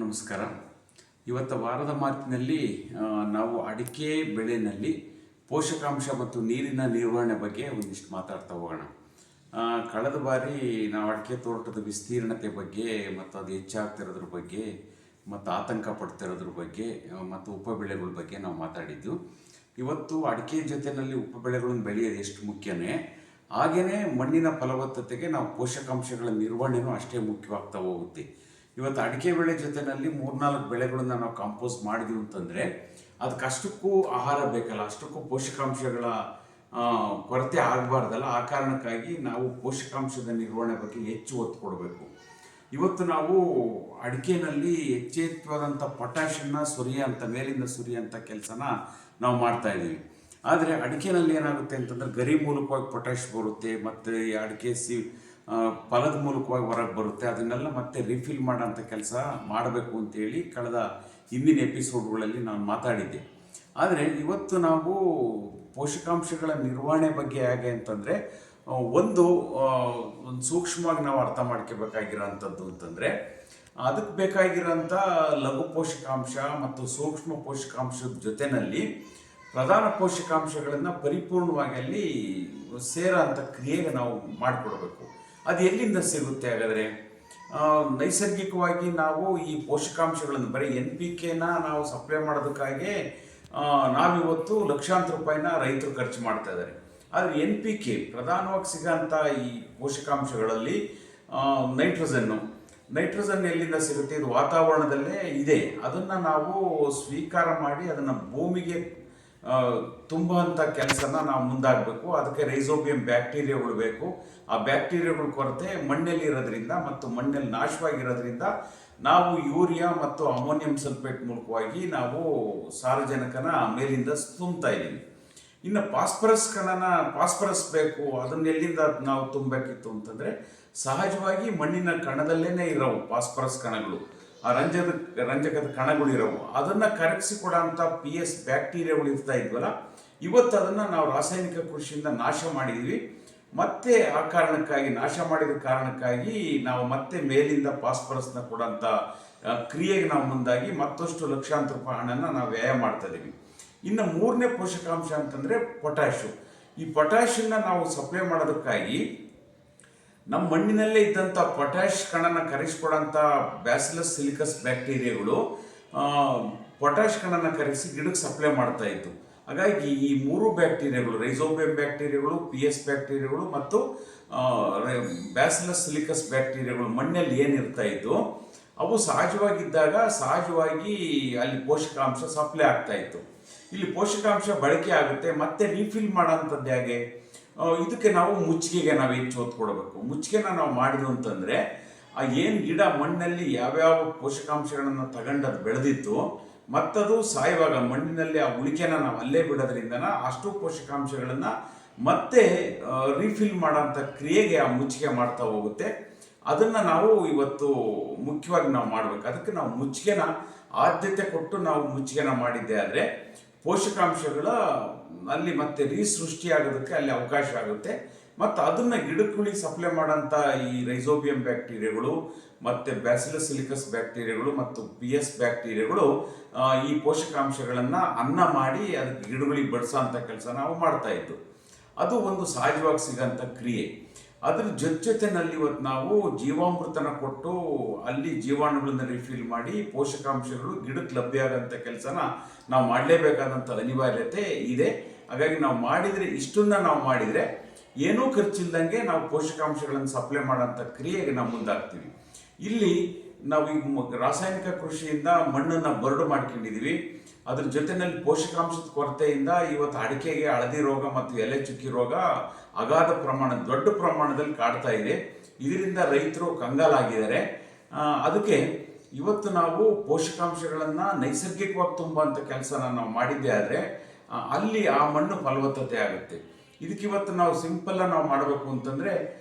ನಮಸ್ಕಾರ. ಇವತ್ತು ವಾರದ ಮಾತಿನಲ್ಲಿ ನಾವು ಅಡಿಕೆ ಬೆಳೆಯಲ್ಲಿ ಪೋಷಕಾಂಶ ಮತ್ತು ನೀರಿನ ನಿರ್ವಹಣೆ ಬಗ್ಗೆ ಒಂದಿಷ್ಟು ಮಾತಾಡ್ತಾ ಹೋಗೋಣ. ಕಳೆದ ಬಾರಿ ನಾವು ಅಡಿಕೆ ತೋಟದ ವಿಸ್ತೀರ್ಣತೆ ಬಗ್ಗೆ ಮತ್ತು ಅದು ಹೆಚ್ಚಾಗ್ತಿರೋದ್ರ ಬಗ್ಗೆ ಮತ್ತು ಆತಂಕ ಪಡ್ತಿರೋದ್ರ ಬಗ್ಗೆ ಮತ್ತು ಉಪಬೆಳೆಗಳ ಬಗ್ಗೆ ನಾವು ಮಾತಾಡಿದ್ದು. ಇವತ್ತು ಅಡಿಕೆ ಜೊತೆಯಲ್ಲಿ ಉಪಬೆಳೆಗಳನ್ನು ಬೆಳೆಯೋದು ಎಷ್ಟು ಮುಖ್ಯನೇ ಹಾಗೆಯೇ ಮಣ್ಣಿನ ಫಲವತ್ತತೆಗೆ ನಾವು ಪೋಷಕಾಂಶಗಳ ನಿರ್ವಹಣೆಯೂ ಅಷ್ಟೇ ಮುಖ್ಯವಾಗ್ತಾ ಹೋಗುತ್ತೆ. ಇವತ್ತು ಅಡಿಕೆ ಬೆಳೆ ಜೊತೆಯಲ್ಲಿ 3-4 ಬೆಳೆಗಳನ್ನು ನಾವು ಕಾಂಪೋಸ್ ಮಾಡಿದ್ವಿ ಅಂತಂದರೆ ಅದಕ್ಕೆ ಅಷ್ಟಕ್ಕೂ ಆಹಾರ ಬೇಕಲ್ಲ, ಅಷ್ಟಕ್ಕೂ ಪೋಷಕಾಂಶಗಳ ಕೊರತೆ ಆಗಬಾರ್ದಲ್ಲ. ಆ ಕಾರಣಕ್ಕಾಗಿ ನಾವು ಪೋಷಕಾಂಶದ ನಿರ್ವಹಣೆ ಬಗ್ಗೆ ಹೆಚ್ಚು ಒತ್ತು ಕೊಡಬೇಕು. ಇವತ್ತು ನಾವು ಅಡಿಕೆನಲ್ಲಿ ಹೆಚ್ಚೆಚ್ಚವಾದಂಥ ಪೊಟ್ಯಾಷನ್ನ ಸುರಿಯೋಂಥ ಮೇಲಿಂದ ಸುರಿಯೋಂಥ ಕೆಲಸನ ನಾವು ಮಾಡ್ತಾ ಇದ್ದೀವಿ. ಆದರೆ ಅಡಿಕೆನಲ್ಲಿ ಏನಾಗುತ್ತೆ ಅಂತಂದರೆ ಗರಿ ಮೂಲಕವಾಗಿ ಪೊಟ್ಯಾಷ್ ಬರುತ್ತೆ ಮತ್ತು ಅಡಿಕೆ ಫಲದ ಮೂಲಕವಾಗಿ ಹೊರಗೆ ಬರುತ್ತೆ. ಅದನ್ನೆಲ್ಲ ಮತ್ತೆ ರಿಫಿಲ್ ಮಾಡೋಂಥ ಕೆಲಸ ಮಾಡಬೇಕು ಅಂತೇಳಿ ಕಳೆದ ಹಿಂದಿನ ಎಪಿಸೋಡ್ಗಳಲ್ಲಿ ನಾನು ಮಾತಾಡಿದ್ದೆ. ಆದರೆ ಇವತ್ತು ನಾವು ಪೋಷಕಾಂಶಗಳ ನಿರ್ವಹಣೆ ಬಗ್ಗೆ ಹೇಗೆ ಅಂತಂದರೆ ಒಂದು ಸೂಕ್ಷ್ಮವಾಗಿ ನಾವು ಅರ್ಥ ಮಾಡ್ಕೋಬೇಕಾಗಿರೋಂಥದ್ದು ಅಂತಂದರೆ ಅದಕ್ಕೆ ಬೇಕಾಗಿರೋಂಥ ಲಘು ಪೋಷಕಾಂಶ ಮತ್ತು ಸೂಕ್ಷ್ಮ ಪೋಷಕಾಂಶದ ಜೊತೆಯಲ್ಲಿ ಪ್ರಧಾನ ಪೋಷಕಾಂಶಗಳನ್ನು ಪರಿಪೂರ್ಣವಾಗಿ ಅಲ್ಲಿ ಸೇರೋ ಅಂಥ ಕ್ರಿಯೆಗೆ ನಾವು ಮಾಡಿಕೊಡ್ಬೇಕು. ಅದು ಎಲ್ಲಿಂದ ಸಿಗುತ್ತೆ ಹಾಗಾದರೆ? ನೈಸರ್ಗಿಕವಾಗಿ ನಾವು ಈ ಪೋಷಕಾಂಶಗಳನ್ನು ಬರೀ NPKನ ನಾವು ಸಪ್ಲೈ ಮಾಡೋದಕ್ಕಾಗಿ ನಾವಿವತ್ತು ಲಕ್ಷಾಂತರ ರೂಪಾಯಿನ ರೈತರು ಖರ್ಚು ಮಾಡ್ತಾ ಇದ್ದಾರೆ. ಆದರೆ NPK ಪ್ರಧಾನವಾಗಿ ಸಿಗೋಂಥ ಈ ಪೋಷಕಾಂಶಗಳಲ್ಲಿ ನೈಟ್ರೋಜನ್ ಎಲ್ಲಿಂದ ಸಿಗುತ್ತೆ? ಇದು ವಾತಾವರಣದಲ್ಲೇ ಇದೆ. ಅದನ್ನು ನಾವು ಸ್ವೀಕಾರ ಮಾಡಿ ಅದನ್ನು ಭೂಮಿಗೆ ತುಂಬುವಂಥ ಕೆಲಸನ ನಾವು ಮುಂದಾಗಬೇಕು. ಅದಕ್ಕೆ ರೈಸೋಬಿಯಂ ಬ್ಯಾಕ್ಟೀರಿಯಾಗಳು ಬೇಕು. ಆ ಬ್ಯಾಕ್ಟೀರಿಯಾಗಳ ಕೊರತೆ ಮಣ್ಣಲ್ಲಿ ಇರೋದ್ರಿಂದ ಮತ್ತು ಮಣ್ಣಲ್ಲಿ ನಾಶವಾಗಿರೋದ್ರಿಂದ ನಾವು ಯೂರಿಯಾ ಮತ್ತು ಅಮೋನಿಯಂ ಸಲ್ಫೇಟ್ ಮೂಲಕವಾಗಿ ನಾವು ಸಾರಜನಕನ ಮೇಲಿಂದ ತುಂಬ್ತಾ ಇದ್ದೀವಿ. ಇನ್ನು ಫಾಸ್ಫರಸ್ ಬೇಕು. ಅದನ್ನ ಎಲ್ಲಿಂದ ನಾವು ತುಂಬಬೇಕಿತ್ತು ಅಂತಂದರೆ ಸಹಜವಾಗಿ ಮಣ್ಣಿನ ಕಣದಲ್ಲೇ ಇರೋವು ಫಾಸ್ಫರಸ್ ಕಣಗಳು, ಆ ರಂಜಕದ ಕಣಗಳು ಇರೋವು. ಅದನ್ನು ಕರಗಿಸಿಕೊಡೋಂಥ PS ಬ್ಯಾಕ್ಟೀರಿಯಾಗಳು ಇರ್ತಾ ಇದ್ವಲ್ಲ, ಇವತ್ತು ಅದನ್ನು ನಾವು ರಾಸಾಯನಿಕ ಕೃಷಿಯಿಂದ ನಾಶ ಮಾಡಿದ್ವಿ. ಮತ್ತೆ ಆ ಕಾರಣಕ್ಕಾಗಿ ನಾಶ ಮಾಡಿದ ಕಾರಣಕ್ಕಾಗಿ ನಾವು ಮತ್ತೆ ಮೇಲಿಂದ ಫಾಸ್ಫರಸ್ನ ಕೊಡೋಂಥ ಕ್ರಿಯೆಗೆ ನಾವು ಮುಂದಾಗಿ ಮತ್ತಷ್ಟು ಲಕ್ಷಾಂತರ ರೂಪಾಯಿ ಹಣನ ನಾವು ವ್ಯಯ ಮಾಡ್ತಾ ಇದ್ದೀವಿ. ಇನ್ನು 3ನೇ ಪೋಷಕಾಂಶ ಅಂತಂದರೆ ಪೊಟ್ಯಾಷು. ಈ ಪೊಟ್ಯಾಷನ್ನ ನಾವು ಸಪ್ಲೈ ಮಾಡೋದಕ್ಕಾಗಿ ನಮ್ಮ ಮಣ್ಣಿನಲ್ಲೇ ಇದ್ದಂಥ ಪೊಟ್ಯಾಷ್ ಕಣನ ಕರಗಿಸ್ಕೊಡೋಂಥ ಬ್ಯಾಸಿಲಸ್ ಸಿಲಿಕಸ್ ಬ್ಯಾಕ್ಟೀರಿಯಾಗಳು ಪೊಟ್ಯಾಷ್ ಕಣನ ಕರಗಿಸಿ ಗಿಡಕ್ಕೆ ಸಪ್ಲೈ ಮಾಡ್ತಾ ಇತ್ತು. ಹಾಗಾಗಿ ಈ 3 ಬ್ಯಾಕ್ಟೀರಿಯಾಗಳು, ರೈಸೋಬಿಯಂ ಬ್ಯಾಕ್ಟೀರಿಯಾಗಳು, PS ಬ್ಯಾಕ್ಟೀರಿಯಾಗಳು ಮತ್ತು ಬ್ಯಾಸಿಲಸ್ ಸಿಲಿಕಸ್ ಬ್ಯಾಕ್ಟೀರಿಯಾಗಳು ಮಣ್ಣಲ್ಲಿ ಏನಿರ್ತಾ ಇತ್ತು ಅವು ಸಹಜವಾಗಿದ್ದಾಗ ಸಹಜವಾಗಿ ಅಲ್ಲಿ ಪೋಷಕಾಂಶ ಸಪ್ಲೈ ಆಗ್ತಾ ಇತ್ತು. ಇಲ್ಲಿ ಪೋಷಕಾಂಶ ಬಳಕೆ ಆಗುತ್ತೆ. ಮತ್ತೆ ರೀಫಿಲ್ ಮಾಡೋಂಥದ್ದು ಹೇಗೆ? ಇದಕ್ಕೆ ನಾವು ಮುಚ್ಚಿಗೆಗೆ ನಾವು ಹೆಚ್ಚು ಒತ್ತು ಕೊಡಬೇಕು. ಮುಚ್ಚಿಗೆನ ನಾವು ಮಾಡಿದ್ವು ಅಂತಂದರೆ ಆ ಏನು ಗಿಡ ಮಣ್ಣಲ್ಲಿ ಯಾವ್ಯಾವ ಪೋಷಕಾಂಶಗಳನ್ನು ತಗೊಂಡದು ಬೆಳೆದಿತ್ತು ಮತ್ತದು ಸಾಯುವಾಗ ಮಣ್ಣಿನಲ್ಲಿ ಆ ಉಳಿಕೆನ ನಾವು ಅಲ್ಲೇ ಬಿಡೋದ್ರಿಂದನ ಅಷ್ಟು ಪೋಷಕಾಂಶಗಳನ್ನು ಮತ್ತೆ ರೀಫಿಲ್ ಮಾಡೋಂಥ ಕ್ರಿಯೆಗೆ ಆ ಮುಚ್ಚಿಗೆ ಮಾಡ್ತಾ ಹೋಗುತ್ತೆ. ಅದನ್ನು ನಾವು ಇವತ್ತು ಮುಖ್ಯವಾಗಿ ನಾವು ಮಾಡಬೇಕು. ಅದಕ್ಕೆ ನಾವು ಮುಚ್ಚಿಗೆನ ಆದ್ಯತೆ ಕೊಟ್ಟು ನಾವು ಮುಚ್ಚಿಗೆನ ಮಾಡಿದ್ದೆ ಆದರೆ ಪೋಷಕಾಂಶಗಳ ಅಲ್ಲಿ ಮತ್ತೆ ಸೃಷ್ಟಿಯಾಗೋದಕ್ಕೆ ಅಲ್ಲಿ ಅವಕಾಶ ಆಗುತ್ತೆ. ಮತ್ತು ಅದನ್ನು ಗಿಡಗಳಿಗೆ ಸಪ್ಲೈ ಮಾಡೋಂಥ ಈ ರೈಸೋಬಿಯಂ ಬ್ಯಾಕ್ಟೀರಿಯಾಗಳು ಮತ್ತು ಬ್ಯಾಸಿಲಸ್ ಸಿಲಿಕಸ್ ಬ್ಯಾಕ್ಟೀರಿಯಾಗಳು ಮತ್ತು PS ಬ್ಯಾಕ್ಟೀರಿಯಾಗಳು ಈ ಪೋಷಕಾಂಶಗಳನ್ನು ಅನ್ನ ಮಾಡಿ ಅದಕ್ಕೆ ಗಿಡಗಳಿಗೆ ಬಡಿಸೋಂಥ ಕೆಲಸ ನಾವು ಮಾಡ್ತಾ ಇದ್ದು. ಅದು ಒಂದು ಸಹಜವಾಗಿ ಸಿಗೋಂಥ ಕ್ರಿಯೆ. ಅದ್ರ ಜೊತೆನಲ್ಲಿ ಇವತ್ತು ನಾವು ಜೀವಾಮೃತನ ಕೊಟ್ಟು ಅಲ್ಲಿ ಜೀವಾಣುಗಳನ್ನು ರಿಫಿಲ್ ಮಾಡಿ ಪೋಷಕಾಂಶಗಳು ಗಿಡಕ್ಕೆ ಲಭ್ಯ ಆಗೋಂಥ ಕೆಲಸನ ನಾವು ಮಾಡಲೇಬೇಕಾದಂಥ ಅನಿವಾರ್ಯತೆ ಇದೆ. ಹಾಗಾಗಿ ನಾವು ಮಾಡಿದರೆ ಇಷ್ಟನ್ನ ನಾವು ಮಾಡಿದರೆ ಏನೂ ಖರ್ಚಿಲ್ದಂಗೆ ನಾವು ಪೋಷಕಾಂಶಗಳನ್ನು ಸಪ್ಲೈ ಮಾಡೋಂಥ ಕ್ರಿಯೆಗೆ ನಾವು ಮುಂದಾಗ್ತೀವಿ. ಇಲ್ಲಿ ನಾವು ಈಗ ರಾಸಾಯನಿಕ ಕೃಷಿಯಿಂದ ಮಣ್ಣನ್ನು ಬರಡು ಮಾಡ್ಕೊಂಡಿದ್ದೀವಿ. ಅದ್ರ ಜೊತೆಯಲ್ಲಿ ಪೋಷಕಾಂಶದ ಕೊರತೆಯಿಂದ ಇವತ್ತು ಅಡಿಕೆಗೆ ಹಳದಿ ರೋಗ ಮತ್ತು ಎಲೆ ಚುಕ್ಕಿ ರೋಗ ದೊಡ್ಡ ಪ್ರಮಾಣದಲ್ಲಿ ಕಾಡ್ತಾ ಇದೆ. ಇದರಿಂದ ರೈತರು ಕಂಗಾಲಾಗಿದ್ದಾರೆ. ಅದಕ್ಕೆ ಇವತ್ತು ನಾವು ಪೋಷಕಾಂಶಗಳನ್ನು ನೈಸರ್ಗಿಕವಾಗಿ ತುಂಬುವಂಥ ಕೆಲಸನ ನಾವು ಮಾಡಿದ್ದೆ ಆದರೆ ಅಲ್ಲಿ ಆ ಮಣ್ಣು ಫಲವತ್ತತೆ ಆಗುತ್ತೆ. ಇದಕ್ಕೆ ಇವತ್ತು ನಾವು ಸಿಂಪಲ್ಲಾಗಿ ನಾವು ಮಾಡಬೇಕು ಅಂತಂದರೆ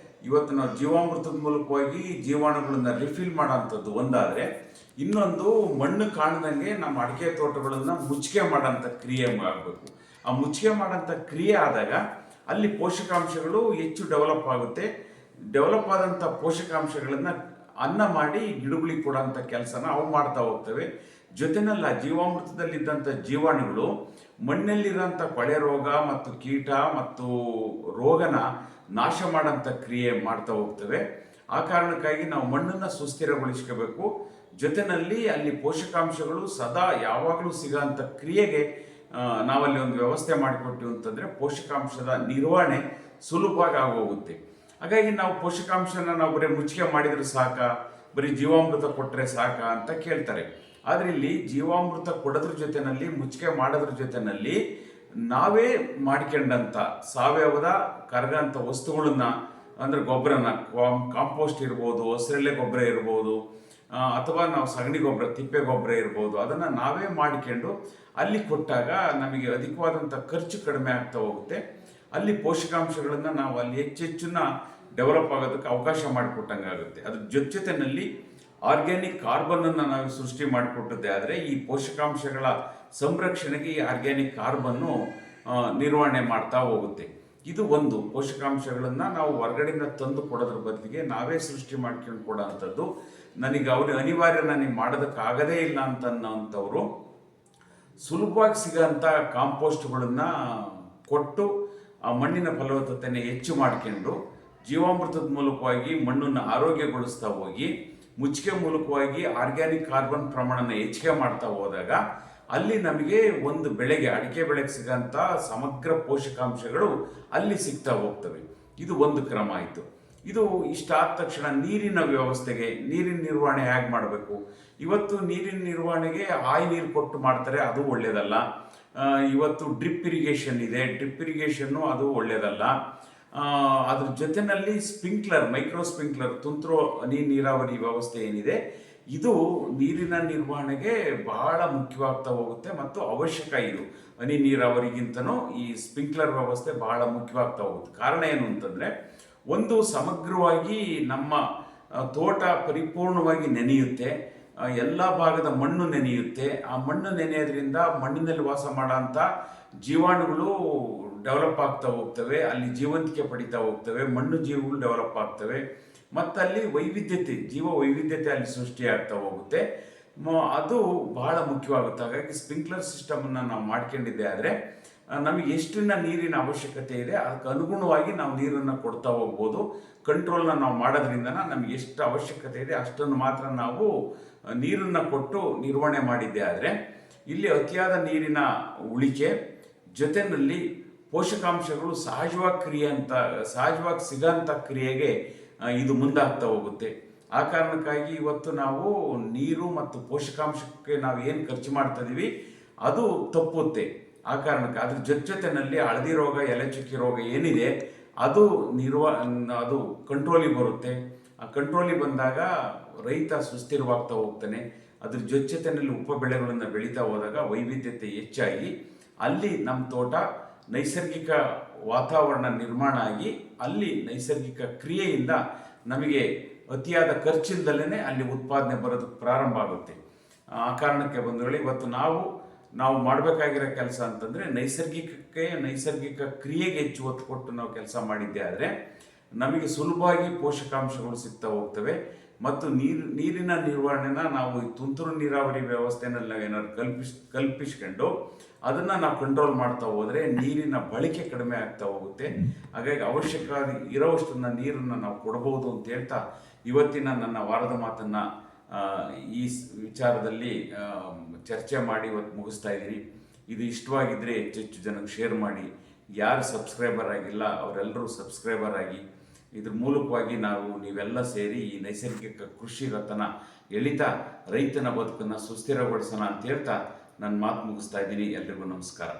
ಇವತ್ತು ನಾವು ಜೀವಾಮೃತದ ಮೂಲಕವಾಗಿ ಜೀವಾಣುಗಳನ್ನು ರಿಫಿಲ್ ಮಾಡೋಂಥದ್ದು ಒಂದಾದರೆ, ಇನ್ನೊಂದು ಮಣ್ಣು ಕಾಣದಂಗೆ ನಮ್ಮ ಅಡಿಕೆ ತೋಟಗಳನ್ನು ಮುಚ್ಚಿಗೆ ಮಾಡೋಂಥ ಕ್ರಿಯೆ ಆಗಬೇಕು. ಆ ಮುಚ್ಚಿಗೆ ಮಾಡೋಂಥ ಕ್ರಿಯೆ ಆದಾಗ ಅಲ್ಲಿ ಪೋಷಕಾಂಶಗಳು ಹೆಚ್ಚು ಡೆವಲಪ್ ಆಗುತ್ತೆ. ಡೆವಲಪ್ ಆದಂಥ ಪೋಷಕಾಂಶಗಳನ್ನು ಅನ್ನ ಮಾಡಿ ಗಿಡಗಳಿಗೆ ಕೊಡೋಂಥ ಕೆಲಸನ ಅವು ಮಾಡ್ತಾ ಹೋಗ್ತವೆ. ಜೊತೆನಲ್ಲ ಜೀವಾಮೃತದಲ್ಲಿದ್ದಂಥ ಜೀವಾಣುಗಳು ಮಣ್ಣಲ್ಲಿರೋಂಥ ಕೊಳೆ ರೋಗ ಮತ್ತು ಕೀಟ ಮತ್ತು ರೋಗನ ನಾಶ ಮಾಡೋಂಥ ಕ್ರಿಯೆ ಮಾಡ್ತಾ ಹೋಗ್ತವೆ. ಆ ಕಾರಣಕ್ಕಾಗಿ ನಾವು ಮಣ್ಣನ್ನು ಸುಸ್ಥಿರಗೊಳಿಸ್ಕೋಬೇಕು. ಜೊತೆಯಲ್ಲಿ ಅಲ್ಲಿ ಪೋಷಕಾಂಶಗಳು ಸದಾ ಯಾವಾಗಲೂ ಸಿಗೋಂಥ ಕ್ರಿಯೆಗೆ ನಾವಲ್ಲಿ ಒಂದು ವ್ಯವಸ್ಥೆ ಮಾಡಿಕೊಟ್ಟಿವಿ ಅಂತಂದರೆ ಪೋಷಕಾಂಶದ ನಿರ್ವಹಣೆ ಸುಲಭವಾಗಿ ಆಗೋಗುತ್ತೆ. ಹಾಗಾಗಿ ನಾವು ಪೋಷಕಾಂಶನ ನಾವು ಬರೀ ಮುಚ್ಚಿಗೆ ಮಾಡಿದರೆ ಸಾಕ, ಬರೀ ಜೀವಾಮೃತ ಕೊಟ್ಟರೆ ಸಾಕ ಅಂತ ಕೇಳ್ತಾರೆ. ಆದರೆ ಇಲ್ಲಿ ಜೀವಾಮೃತ ಕೊಡೋದ್ರ ಜೊತೆಯಲ್ಲಿ ಮುಚ್ಚಿಗೆ ಮಾಡೋದ್ರ ಜೊತೆಯಲ್ಲಿ ನಾವೇ ಮಾಡ್ಕೊಂಡಂಥ ಸಾವಯವದ ಕರಗಂಥ ವಸ್ತುಗಳನ್ನ, ಅಂದರೆ ಗೊಬ್ಬರನ, ಕಾಂಪೋಸ್ಟ್ ಇರ್ಬೋದು, ಹಸಿರೆಲೆ ಗೊಬ್ಬರ ಇರ್ಬೋದು, ಅಥವಾ ನಾವು ಸಗಣಿ ಗೊಬ್ಬರ, ತಿಪ್ಪೆ ಗೊಬ್ಬರ ಇರ್ಬೋದು, ಅದನ್ನು ನಾವೇ ಮಾಡಿಕೊಂಡು ಅಲ್ಲಿ ಕೊಟ್ಟಾಗ ನಮಗೆ ಅಧಿಕವಾದಂಥ ಖರ್ಚು ಕಡಿಮೆ ಆಗ್ತಾ ಹೋಗುತ್ತೆ. ಅಲ್ಲಿ ಪೋಷಕಾಂಶಗಳನ್ನು ನಾವು ಅಲ್ಲಿ ಹೆಚ್ಚೆಚ್ಚನ್ನ ಡೆವಲಪ್ ಆಗೋದಕ್ಕೆ ಅವಕಾಶ ಮಾಡಿಕೊಟ್ಟಂಗೆ ಆಗುತ್ತೆ. ಅದ್ರ ಜೊತೆಯಲ್ಲಿ ಆರ್ಗ್ಯಾನಿಕ್ ಕಾರ್ಬನ್ನನ್ನು ನಾವು ಸೃಷ್ಟಿ ಮಾಡಿಕೊಟ್ಟದ್ದೇ ಆದರೆ ಈ ಪೋಷಕಾಂಶಗಳ ಸಂರಕ್ಷಣೆಗೆ ಈ ಆರ್ಗ್ಯಾನಿಕ್ ಕಾರ್ಬನ್ನು ನಿರ್ವಹಣೆ ಮಾಡ್ತಾ ಹೋಗುತ್ತೆ. ಇದು ಒಂದು ಪೋಷಕಾಂಶಗಳನ್ನು ನಾವು ಹೊರಗಡೆಯಿಂದ ತಂದು ಕೊಡೋದ್ರ ಬದಲಿಗೆ ನಾವೇ ಸೃಷ್ಟಿ ಮಾಡ್ಕೊಂಡು ಕೊಡೋ ಅಂಥದ್ದು. ನನಗೆ ಅನಿವಾರ್ಯ ನನಗೆ ಮಾಡೋದಕ್ಕಾಗದೇ ಇಲ್ಲ ಅಂತನ್ನೋಂಥವ್ರು ಸುಲಭವಾಗಿ ಸಿಗೋಂಥ ಕಾಂಪೋಸ್ಟ್ಗಳನ್ನು ಕೊಟ್ಟು ಆ ಮಣ್ಣಿನ ಫಲವತ್ತತೆಯನ್ನು ಹೆಚ್ಚು ಮಾಡ್ಕೊಂಡು ಜೀವಾಮೃತದ ಮೂಲಕವಾಗಿ ಮಣ್ಣನ್ನು ಆರೋಗ್ಯಗೊಳಿಸ್ತಾ ಹೋಗಿ ಮುಚ್ಚಿಗೆ ಮೂಲಕವಾಗಿ ಆರ್ಗ್ಯಾನಿಕ್ ಕಾರ್ಬನ್ ಪ್ರಮಾಣನ ಹೆಚ್ಚಿಗೆ ಮಾಡ್ತಾ ಹೋದಾಗ ಅಲ್ಲಿ ನಮಗೆ ಒಂದು ಬೆಳೆಗೆ, ಅಡಿಕೆ ಬೆಳೆಗೆ ಸಿಗೋಂಥ ಸಮಗ್ರ ಪೋಷಕಾಂಶಗಳು ಅಲ್ಲಿ ಸಿಗ್ತಾ ಹೋಗ್ತವೆ. ಇದು ಒಂದು ಕ್ರಮ ಆಯಿತು. ಇದು ಇಷ್ಟಾದ ತಕ್ಷಣ ನೀರಿನ ವ್ಯವಸ್ಥೆಗೆ, ನೀರಿನ ನಿರ್ವಹಣೆ ಹೇಗೆ ಮಾಡಬೇಕು? ಇವತ್ತು ನೀರಿನ ನಿರ್ವಹಣೆಗೆ ನೀರು ಕೊಟ್ಟು ಮಾಡ್ತಾರೆ, ಅದು ಒಳ್ಳೆಯದಲ್ಲ. ಇವತ್ತು ಡ್ರಿಪ್ ಇರಿಗೇಷನ್ ಇದೆ, ಡ್ರಿಪ್ ಇರಿಗೇಷನ್ನು ಅದು ಒಳ್ಳೆಯದಲ್ಲ. ಅದ್ರ ಜೊತೆಯಲ್ಲಿ ಸ್ಪ್ರಿಂಕ್ಲರ್, ಮೈಕ್ರೋ ಸ್ಪ್ರಿಂಕ್ಲರ್, ತುಂತುರು ಹನಿ ನೀರಾವರಿ ವ್ಯವಸ್ಥೆ ಏನಿದೆ, ಇದು ನೀರಿನ ನಿರ್ವಹಣೆಗೆ ಬಹಳ ಮುಖ್ಯವಾಗ್ತಾ ಹೋಗುತ್ತೆ ಮತ್ತು ಅವಶ್ಯಕ. ಇದು ಹನಿ ನೀರಾವರಿಗಿಂತನೂ ಈ ಸ್ಪ್ರಿಂಕ್ಲರ್ ವ್ಯವಸ್ಥೆ ಬಹಳ ಮುಖ್ಯವಾಗ್ತಾ ಹೋಗುತ್ತೆ. ಕಾರಣ ಏನು ಅಂತಂದರೆ, ಒಂದು ಸಮಗ್ರವಾಗಿ ನಮ್ಮ ತೋಟ ಪರಿಪೂರ್ಣವಾಗಿ ನೆನೆಯುತ್ತೆ, ಎಲ್ಲ ಭಾಗದ ಮಣ್ಣು ನೆನೆಯುತ್ತೆ. ಆ ಮಣ್ಣು ನೆನೆಯೋದ್ರಿಂದ ಮಣ್ಣಿನಲ್ಲಿ ವಾಸ ಮಾಡೋಂಥ ಜೀವಾಣುಗಳು ಡೆವಲಪ್ ಆಗ್ತಾ ಹೋಗ್ತವೆ, ಅಲ್ಲಿ ಜೀವಂತಿಕೆ ಪಡಿತಾ ಹೋಗ್ತವೆ, ಮಣ್ಣು ಜೀವಗಳು ಡೆವಲಪ್ ಆಗ್ತವೆ, ಮತ್ತು ಅಲ್ಲಿ ವೈವಿಧ್ಯತೆ, ಜೀವ ವೈವಿಧ್ಯತೆ ಅಲ್ಲಿ ಸೃಷ್ಟಿಯಾಗ್ತಾ ಹೋಗುತ್ತೆ. ಅದು ಬಹಳ ಮುಖ್ಯವಾಗುತ್ತೆ. ಹಾಗಾಗಿ ಸ್ಪ್ರಿಂಕ್ಲರ್ ಸಿಸ್ಟಮನ್ನು ನಾವು ಮಾಡ್ಕೊಂಡಿದ್ದೆ ಆದರೆ ನಮಗೆ ಎಷ್ಟನ್ನ ನೀರಿನ ಅವಶ್ಯಕತೆ ಇದೆ ಅದಕ್ಕೆ ಅನುಗುಣವಾಗಿ ನಾವು ನೀರನ್ನು ಕೊಡ್ತಾ ಹೋಗ್ಬೋದು. ಕಂಟ್ರೋಲ್ನ ನಾವು ಮಾಡೋದ್ರಿಂದ ನಮಗೆ ಎಷ್ಟು ಅವಶ್ಯಕತೆ ಇದೆ ಅಷ್ಟನ್ನು ಮಾತ್ರ ನಾವು ನೀರನ್ನು ಕೊಟ್ಟು ನಿರ್ವಹಣೆ ಮಾಡಿದ್ದೆ ಆದರೆ ಇಲ್ಲಿ ಅತಿಯಾದ ನೀರಿನ ಉಳಿಕೆ ಜೊತೆಯಲ್ಲಿ ಪೋಷಕಾಂಶಗಳು ಸಹಜವಾಗಿ ಸಿಗೋಂಥ ಕ್ರಿಯೆಗೆ ಇದು ಮುಂದಾಗ್ತಾ ಹೋಗುತ್ತೆ. ಆ ಕಾರಣಕ್ಕಾಗಿ ಇವತ್ತು ನಾವು ನೀರು ಮತ್ತು ಪೋಷಕಾಂಶಕ್ಕೆ ನಾವು ಏನು ಖರ್ಚು ಮಾಡ್ತಾ ಇದೀವಿ ಅದು ತಪ್ಪುತ್ತೆ. ಆ ಕಾರಣಕ್ಕೆ ಅದ್ರ ಜೊತೆಯಲ್ಲಿ ಹಳದಿ ರೋಗ, ಎಲೆ ಚುಕ್ಕಿ ರೋಗ ಏನಿದೆ ಅದು ಅದು ಕಂಟ್ರೋಲಿಗೆ ಬರುತ್ತೆ. ಆ ಕಂಟ್ರೋಲಿಗೆ ಬಂದಾಗ ರೈತ ಸುಸ್ಥಿರವಾಗ್ತಾ ಹೋಗ್ತಾನೆ. ಅದ್ರ ಜೊತೆಯಲ್ಲಿ ಉಪ ಬೆಳೆಗಳನ್ನು ಬೆಳೀತಾ ಹೋದಾಗ ವೈವಿಧ್ಯತೆ ಹೆಚ್ಚಾಗಿ ಅಲ್ಲಿ ನಮ್ಮ ತೋಟ ನೈಸರ್ಗಿಕ ವಾತಾವರಣ ನಿರ್ಮಾಣ ಆಗಿ ಅಲ್ಲಿ ನೈಸರ್ಗಿಕ ಕ್ರಿಯೆಯಿಂದ ನಮಗೆ ಅತಿಯಾದ ಖರ್ಚಿಲ್ದಲೇ ಅಲ್ಲಿ ಉತ್ಪಾದನೆ ಬರೋದಕ್ಕೆ ಪ್ರಾರಂಭ ಆಗುತ್ತೆ. ಆ ಕಾರಣಕ್ಕೆ ಬಂಧುಗಳೇ, ಇವತ್ತು ನಾವು ಮಾಡಬೇಕಾಗಿರೋ ಕೆಲಸ ಅಂತಂದರೆ ನೈಸರ್ಗಿಕ ಕ್ರಿಯೆಗೆ ಹೆಚ್ಚು ಒತ್ತು ಕೊಟ್ಟು ನಾವು ಕೆಲಸ ಮಾಡಿದ್ದೆ ಆದರೆ ನಮಗೆ ಸುಲಭವಾಗಿ ಪೋಷಕಾಂಶಗಳು ಸಿಗ್ತಾ ಹೋಗ್ತವೆ. ಮತ್ತು ನೀರಿನ ನಿರ್ವಹಣೆನ ನಾವು ಈ ತುಂತುರು ನೀರಾವರಿ ವ್ಯವಸ್ಥೆನಲ್ಲಿ ನಾವು ಏನಾದ್ರು ಕಲ್ಪಿಸ್ಕೊಂಡು ಅದನ್ನು ನಾವು ಕಂಟ್ರೋಲ್ ಮಾಡ್ತಾ ಹೋದರೆ ನೀರಿನ ಬಳಕೆ ಕಡಿಮೆ ಆಗ್ತಾ ಹೋಗುತ್ತೆ. ಹಾಗಾಗಿ ಅವಶ್ಯಕವಾಗಿ ಇರೋವಷ್ಟನ್ನು ನೀರನ್ನು ನಾವು ಕೊಡ್ಬೋದು ಅಂತ ಹೇಳ್ತಾ ಇವತ್ತಿನ ನನ್ನ ವಾರದ ಮಾತನ್ನು ಈ ವಿಚಾರದಲ್ಲಿ ಚರ್ಚೆ ಮಾಡಿ ಇವತ್ತು ಮುಗಿಸ್ತಾ ಇದ್ದೀನಿ. ಇದು ಇಷ್ಟವಾಗಿದ್ದರೆ ಹೆಚ್ಚೆಚ್ಚು ಜನಕ್ಕೆ ಶೇರ್ ಮಾಡಿ. ಯಾರು ಸಬ್ಸ್ಕ್ರೈಬರ್ ಆಗಿಲ್ಲ ಅವರೆಲ್ಲರೂ ಸಬ್ಸ್ಕ್ರೈಬರ್ ಆಗಿ ಇದ್ರ ಮೂಲಕವಾಗಿ ನೀವೆಲ್ಲ ಸೇರಿ ಈ ನೈಸರ್ಗಿಕ ಕೃಷಿ ರಥನ ಎಳಿತಾ ರೈತನ ಬದುಕನ್ನು ಸುಸ್ಥಿರಗೊಳಿಸೋಣ ಅಂತ ಹೇಳ್ತಾ ನನ್ನ ಮಾತು ಮುಗಿಸ್ತಾ ಇದ್ದೀನಿ. ಎಲ್ರಿಗೂ ನಮಸ್ಕಾರ.